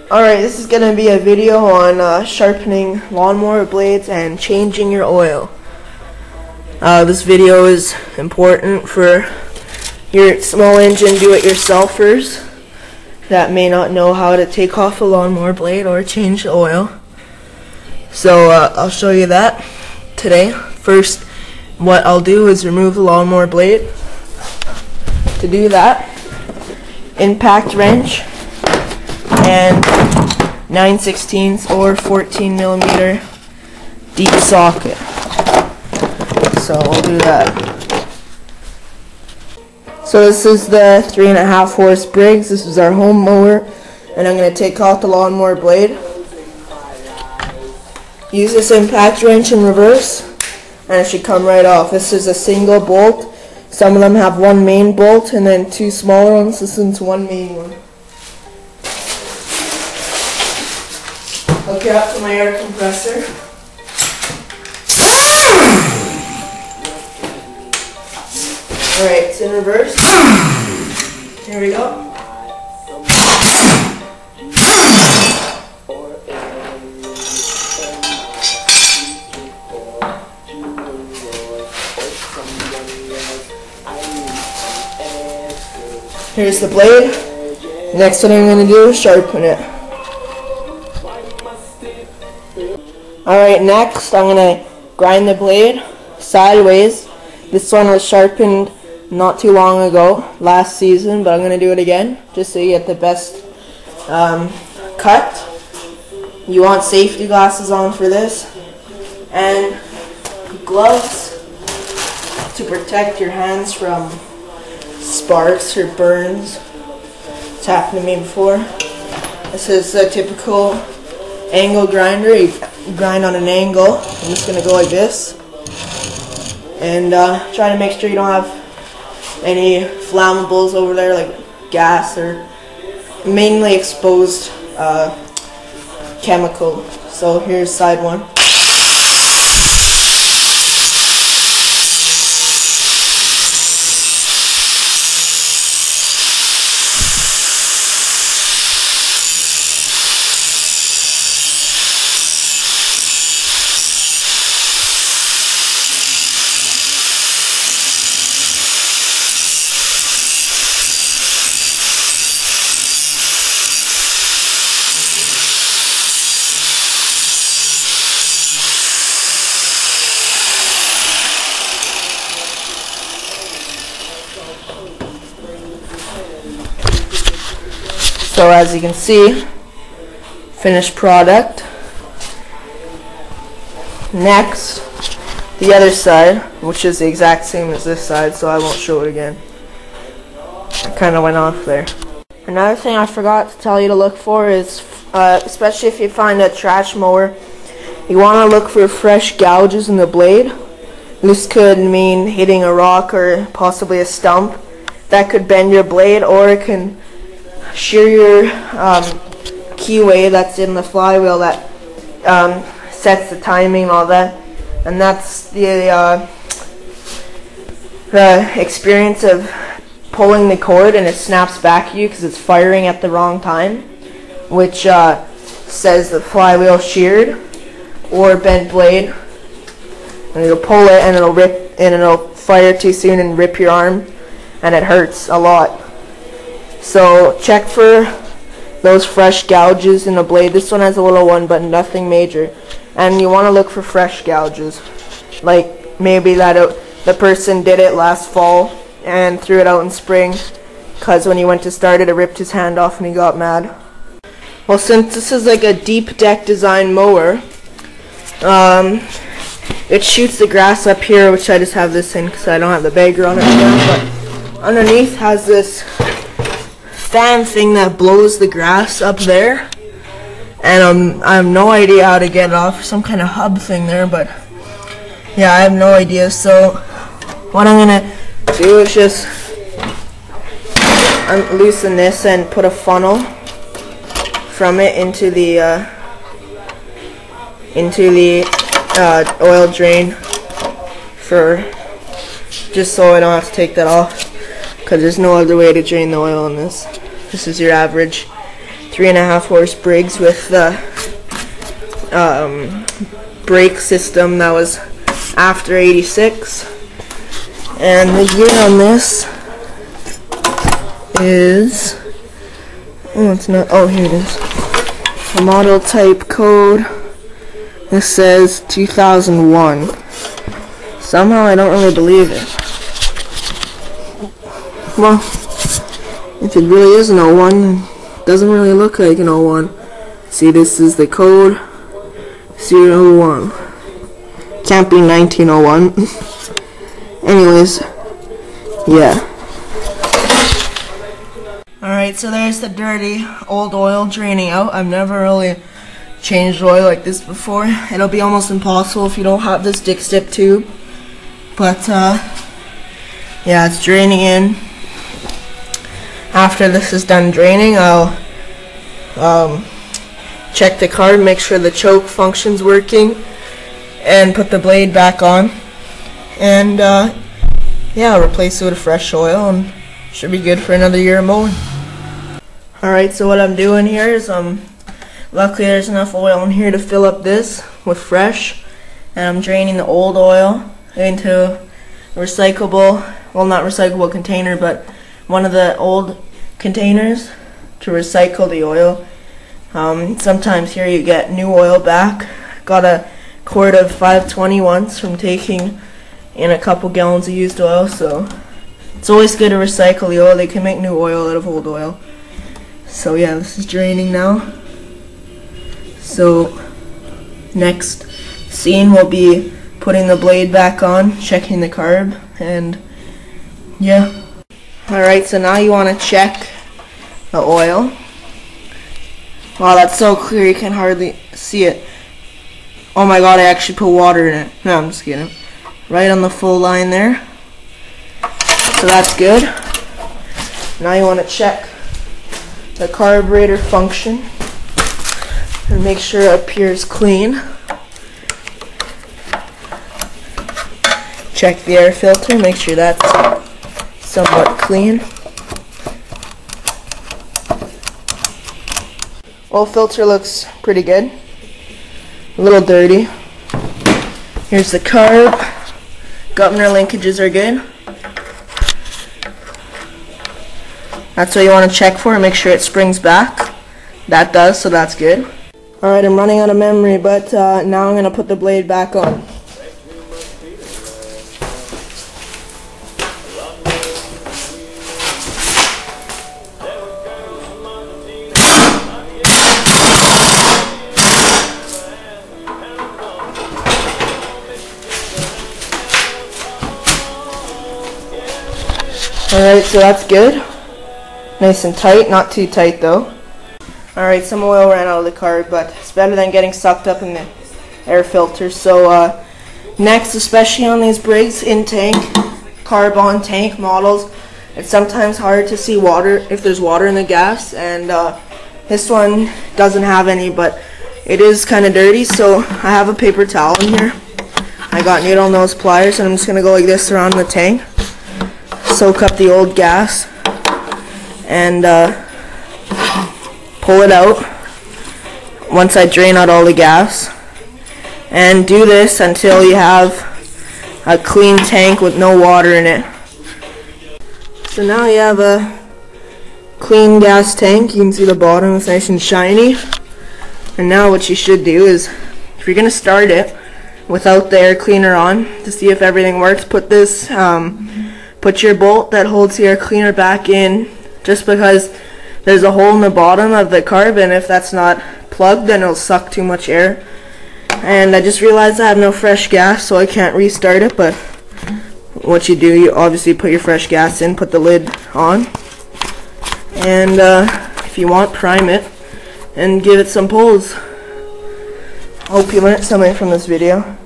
Alright, this is going to be a video on sharpening lawnmower blades and changing your oil. This video is important for your small engine do-it-yourselfers that may not know how to take off a lawnmower blade or change the oil. So I'll show you that today. First, what I'll do is remove the lawnmower blade. To do that, impact wrench and 9/16 or 14 millimeter deep socket. So we'll do that. So this is the 3.5 horse Briggs. This is our home mower, and I'm going to take off the lawnmower blade. Use this impact wrench in reverse, and it should come right off. This is a single bolt. Some of them have one main bolt and then two smaller ones. This one's one main one. Hook it up to my air compressor. Alright, it's in reverse. Here we go. Here's the blade. Next thing I'm going to do is sharpen it. Alright, next I'm going to grind the blade sideways. This one was sharpened not too long ago, last season, but I'm going to do it again just so you get the best cut. You want safety glasses on for this, and gloves to protect your hands from sparks or burns. It's happened to me before. This is a typical angle grinder. You grind on an angle. I'm just going to go like this. And try to make sure you don't have any flammables over there like gas or mainly exposed chemical. So here's side one. So as you can see, finished product. Next, the other side, which is the exact same as this side, so I won't show it again. I kind of went off there. Another thing I forgot to tell you to look for is, especially if you find a trash mower, you want to look for fresh gouges in the blade. This could mean hitting a rock or possibly a stump. That could bend your blade, or it can shear your keyway that's in the flywheel that sets the timing and all that. And that's the experience of pulling the cord and it snaps back at you because it's firing at the wrong time, which says the flywheel sheared or bent blade. And you'll pull it and it'll rip, and it'll fire too soon and rip your arm, and it hurts a lot. So check for those fresh gouges in the blade. This one has a little one, but nothing major. And you want to look for fresh gouges. Like maybe that the person did it last fall and threw it out in spring, because when he went to start it, it ripped his hand off and he got mad. Well, since this is like a deep deck design mower, it shoots the grass up here, which I just have this in because I don't have the bagger on it right now, but underneath has this fan thing that blows the grass up there, and I have no idea how to get it off. Some kind of hub thing there, but yeah, I have no idea. So what I'm gonna do is just loosen this and put a funnel from it into the oil drain, for just so I don't have to take that off, because there's no other way to drain the oil in this. This is your average 3.5 horse Briggs with the brake system that was after 86. And the year on this is, oh, it's not, oh, here it is. The model type code, this says 2001. Somehow I don't really believe it. Well, if it really is an 01, it doesn't really look like an 01. See, this is the code 01. Can't be 1901. Anyways, yeah. Alright, so there's the dirty old oil draining out. I've never really changed oil like this before. It'll be almost impossible if you don't have this dick step tube. But, yeah, it's draining in. After this is done draining, I'll check the carb, make sure the choke function's working, and put the blade back on. And, yeah, I'll replace it with fresh oil, and should be good for another year of mowing. Alright, so what I'm doing here is, luckily there's enough oil in here to fill up this with fresh, and I'm draining the old oil into a recyclable, well, not recyclable container, but one of the old containers to recycle the oil. Sometimes here you get new oil back. Got a quart of 520 once from taking in a couple gallons of used oil, so it's always good to recycle the oil. They can make new oil out of old oil. So yeah, this is draining now. So next scene will be putting the blade back on, checking the carb, and yeah. Alright, so now you want to check the oil. Wow, that's so clear you can hardly see it. Oh my god, I actually put water in it. No, I'm just kidding. Right on the full line there. So that's good. Now you want to check the carburetor function and make sure it appears clean. Check the air filter, make sure that's somewhat clean. Oil filter looks pretty good. A little dirty. Here's the carb. Governor linkages are good. That's what you want to check for, make sure it springs back. That does, so that's good. Alright, I'm running out of memory, but now I'm going to put the blade back on. Alright, so that's good. Nice and tight, not too tight though. Alright, some oil ran out of the carb, but it's better than getting sucked up in the air filter. So next, especially on these Briggs in-tank, carb-on tank models, it's sometimes hard to see water if there's water in the gas, and this one doesn't have any, but it is kind of dirty, so I have a paper towel in here. I got needle nose pliers, and I'm just going to go like this around the tank. Soak up the old gas and pull it out once I drain out all the gas, and do this until you have a clean tank with no water in it. So now you have a clean gas tank. You can see the bottom is nice and shiny, and now what you should do is, if you're going to start it without the air cleaner on to see if everything works, put this put your bolt that holds the air cleaner back in, just because there's a hole in the bottom of the carb, and if that's not plugged, then it'll suck too much air. And I just realized I have no fresh gas, so I can't restart it, but what you do, you obviously put your fresh gas in, put the lid on, and if you want, prime it and give it some pulls. Hope you learned something from this video.